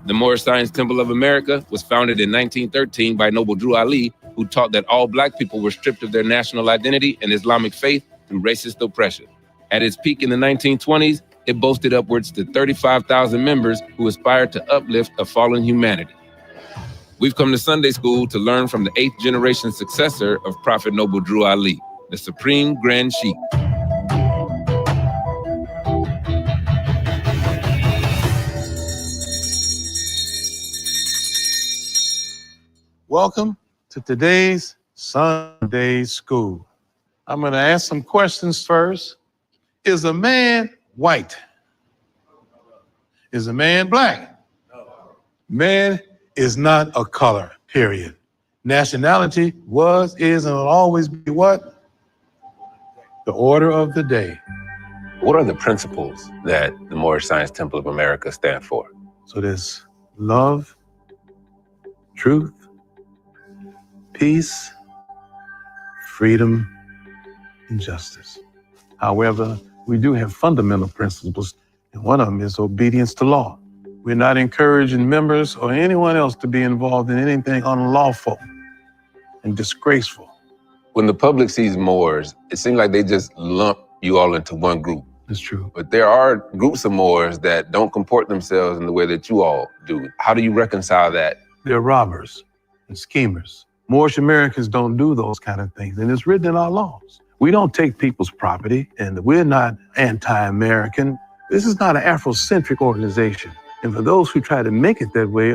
The Moorish Science Temple of America was founded in 1913 by Noble Drew Ali, who taught that all Black people were stripped of their national identity and Islamic faith through racist oppression. At its peak in the 1920s, it boasted upwards to 35,000 members who aspired to uplift a fallen humanity. We've come to Sunday school to learn from the 8th generation successor of Prophet Noble Drew Ali, the Supreme Grand Sheikh. Welcome to today's Sunday school. I'm going to ask some questions first. Is a man white? Is a man black? Man is not a color, period. Nationality was, is, and will always be what? The order of the day. What are the principles that the Moorish Science Temple of America stand for? So there's love, truth, peace, freedom, and justice. However, we do have fundamental principles, and one of them is obedience to law. We're not encouraging members or anyone else to be involved in anything unlawful and disgraceful. When the public sees Moors, it seems like they just lump you all into one group. That's true. But there are groups of Moors that don't comport themselves in the way that you all do. How do you reconcile that? They're robbers and schemers. Moorish Americans don't do those kind of things, and it's written in our laws. We don't take people's property, and we're not anti-American. This is not an Afrocentric organization. And for those who try to make it that way,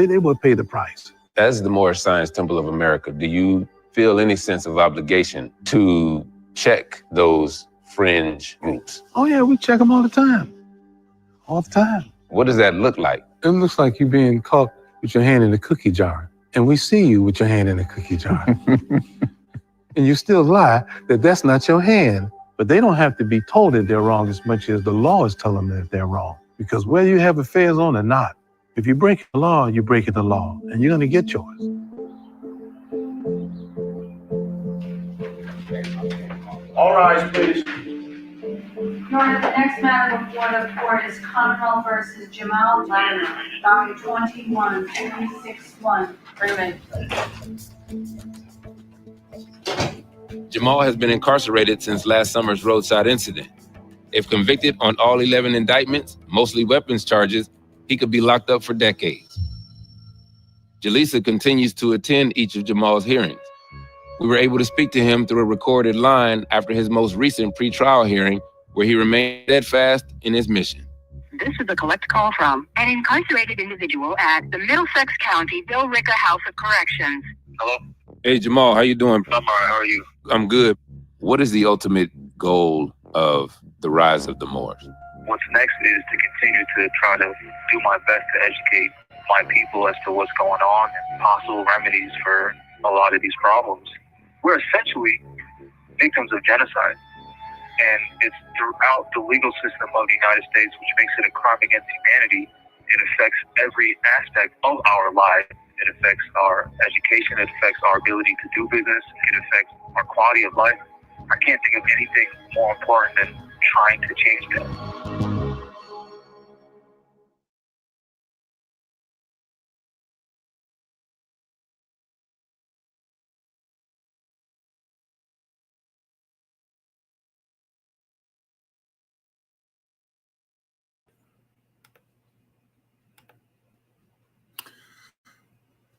they will pay the price. As the Moorish Science Temple of America, do you feel any sense of obligation to check those fringe groups? Oh yeah, we check them all the time. All the time. What does that look like? It looks like you being caught with your hand in the cookie jar. And we see you with your hand in the cookie jar. And you still lie that that's not your hand. But they don't have to be told that they're wrong as much as the law is telling them that they're wrong. Because whether you have affairs on or not, if you break the law, you're breaking the law. And you're going to get yours. All rise, please. Your Honor, the next matter before the court is Conroe versus Jamal Latimer, docket 21361. Remain. Jamal has been incarcerated since last summer's roadside incident. If convicted on all 11 indictments, mostly weapons charges, he could be locked up for decades. Jaleesa continues to attend each of Jamal's hearings. We were able to speak to him through a recorded line after his most recent pretrial hearing, where he remained steadfast in his mission. This is a collect call from an incarcerated individual at the Middlesex County Bill Ricker House of Corrections. Hello? Hey, Jamal, how you doing? I'm all right, how are you? I'm good. What is the ultimate goal of the rise of the Moors? What's next is to continue to try to do my best to educate my people as to what's going on and possible remedies for a lot of these problems. We're essentially victims of genocide. And it's throughout the legal system of the United States, which makes it a crime against humanity. It affects every aspect of our lives. It affects our education. It affects our ability to do business. It affects our quality of life. I can't think of anything more important than trying to change that.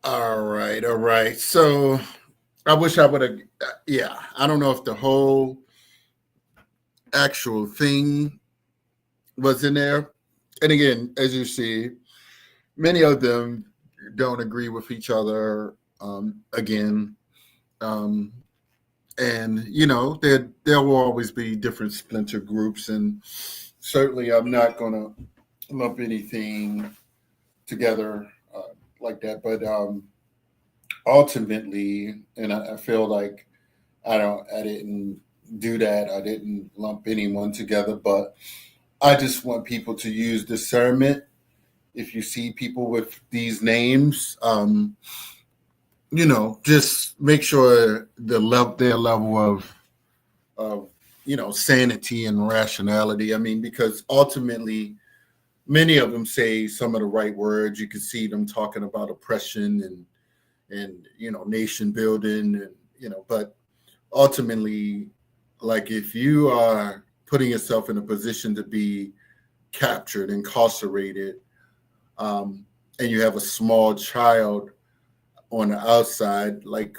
All right. So I wish I would have, I don't know if the whole actual thing was in there. And again, as you see, many of them don't agree with each other. And, you know, there will always be different splinter groups. And certainly I'm not going to lump anything together like that, but ultimately, and I feel like I didn't do that. I didn't lump anyone together, but I just want people to use discernment. If you see people with these names, you know, just make sure their level of you know, sanity and rationality. I mean, because ultimately, many of them say some of the right words. You can see them talking about oppression and you know, nation building, and you know, but ultimately, like if you are putting yourself in a position to be captured, incarcerated, and you have a small child on the outside, like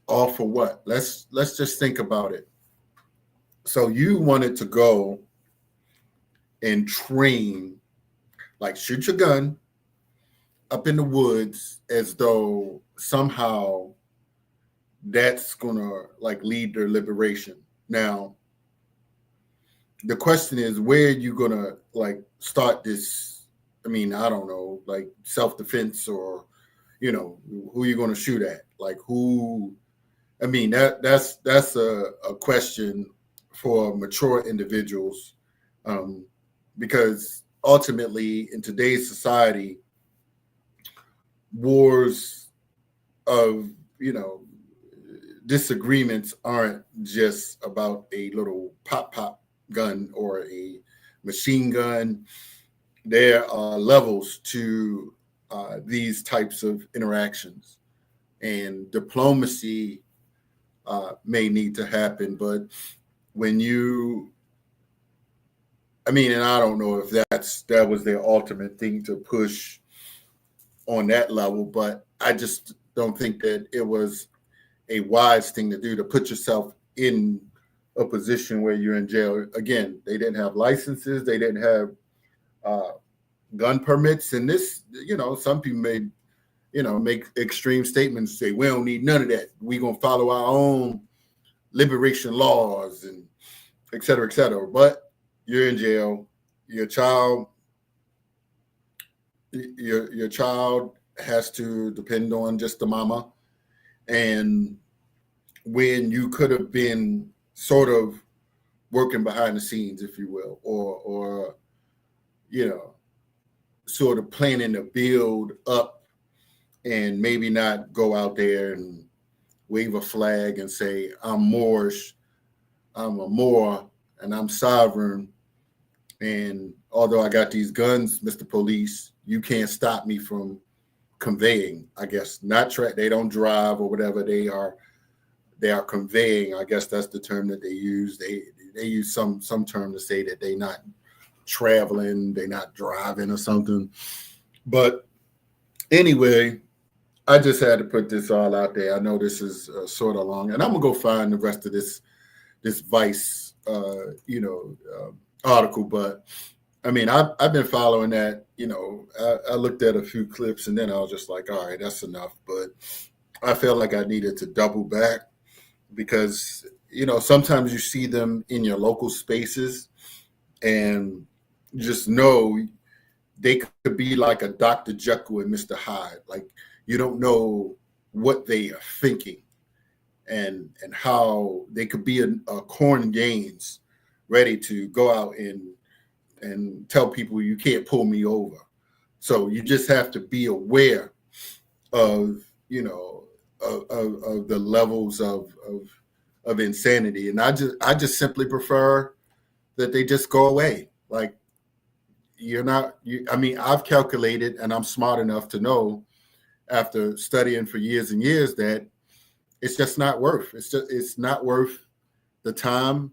all for what? Let's just think about it. So you wanted to go and train, like shoot your gun up in the woods as though somehow that's gonna like lead their liberation. Now, the question is, where are you gonna like start this? I mean, I don't know, like self-defense, or you know, who are you gonna shoot at? Like who? I mean, that's a question for mature individuals. Because ultimately, in today's society, wars of, disagreements aren't just about a little pop gun or a machine gun. There are levels to these types of interactions, and diplomacy may need to happen. But when and I don't know if that was their ultimate thing to push on that level, but I just don't think that it was a wise thing to do, to put yourself in a position where you're in jail. Again, they didn't have licenses, they didn't have gun permits, and this, some people may, make extreme statements, say we don't need none of that. We're gonna follow our own liberation laws and et cetera, et cetera. But you're in jail. Your child has to depend on just the mama. And when you could have been sort of working behind the scenes, if you will, or sort of planning to build up, and maybe not go out there and wave a flag and say, I'm Moorish, I'm a Moor, and I'm sovereign. And although I got these guns, Mr. Police, you can't stop me from conveying, I guess, they don't drive or whatever, they are conveying. I guess that's the term that they use. They use some term to say that they're not traveling, they're not driving or something. But anyway, I just had to put this all out there. I know this is sort of long, and I'm gonna go find the rest of this Vice article. But I mean, I've been following that. I looked at a few clips, and then I was just like, all right, that's enough. But I felt like I needed to double back, because sometimes you see them in your local spaces, and just know they could be like a Dr. Jekyll and Mr. Hyde. Like, you don't know what they are thinking, and how they could be a Corn Gaines, ready to go out and tell people you can't pull me over. So you just have to be aware of of the levels of insanity. And I just simply prefer that they just go away. Like, I've calculated, and I'm smart enough to know, after studying for years and years, that it's just not worth. It's not worth the time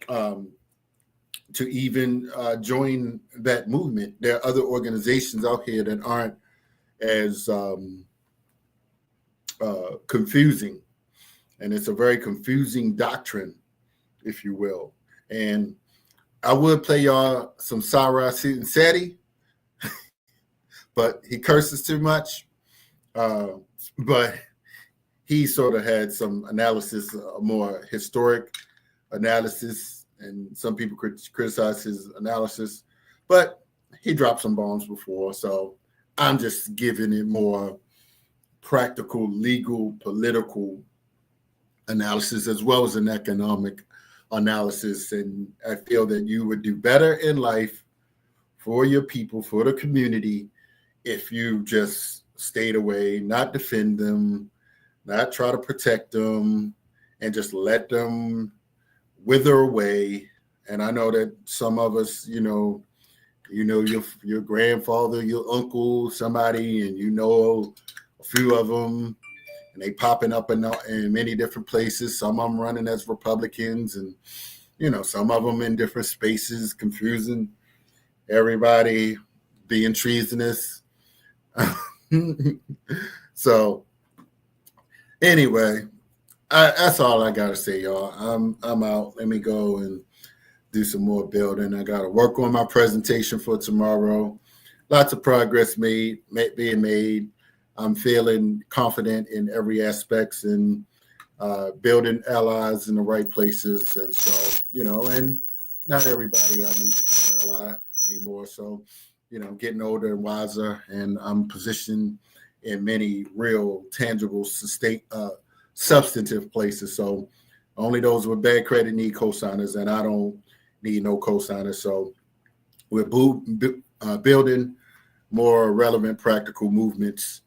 to even join that movement. There are other organizations out here that aren't as confusing, and it's a very confusing doctrine, if you will. And I would play y'all some Sarah Seti, but he curses too much. But he sort of had some analysis, a more historic analysis, and some people criticize his analysis, but he dropped some bombs before. So I'm just giving it more practical, legal, political analysis, as well as an economic analysis. And I feel that you would do better in life for your people, for the community, if you just stayed away, not defend them, not try to protect them, and just let them wither away. And I know that some of us, your grandfather, your uncle, somebody, and a few of them, and they popping up in many different places. Some of them running as Republicans, and some of them in different spaces, confusing everybody, being treasonous. So anyway, that's all I gotta say, y'all. I'm out. Let me go and do some more building. I gotta work on my presentation for tomorrow. Lots of progress being made. I'm feeling confident in every aspect, and building allies in the right places. And so, and not everybody I need to be an ally anymore. So, getting older and wiser, and I'm positioned in many real, tangible, substantive places. So only those with bad credit need cosigners, and I don't need no cosigners. So we're building more relevant, practical movements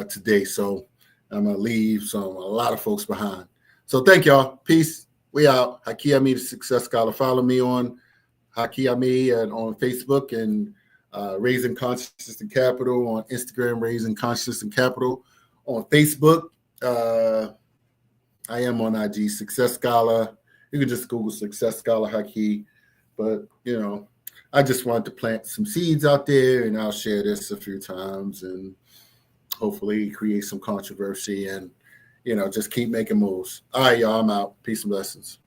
today. So I'm going to leave a lot of folks behind. So thank y'all. Peace. We out. Haki Ami, the Success Scholar. Follow me on Haki Ami and on Facebook, and Raising Consciousness and Capital on Instagram, Raising Consciousness and Capital on Facebook. I am on IG, Success Scholar. You can just Google Success Scholar Haki. But, you know, I just wanted to plant some seeds out there, and I'll share this a few times and hopefully create some controversy and, you know, just keep making moves. All right, y'all, I'm out. Peace and blessings.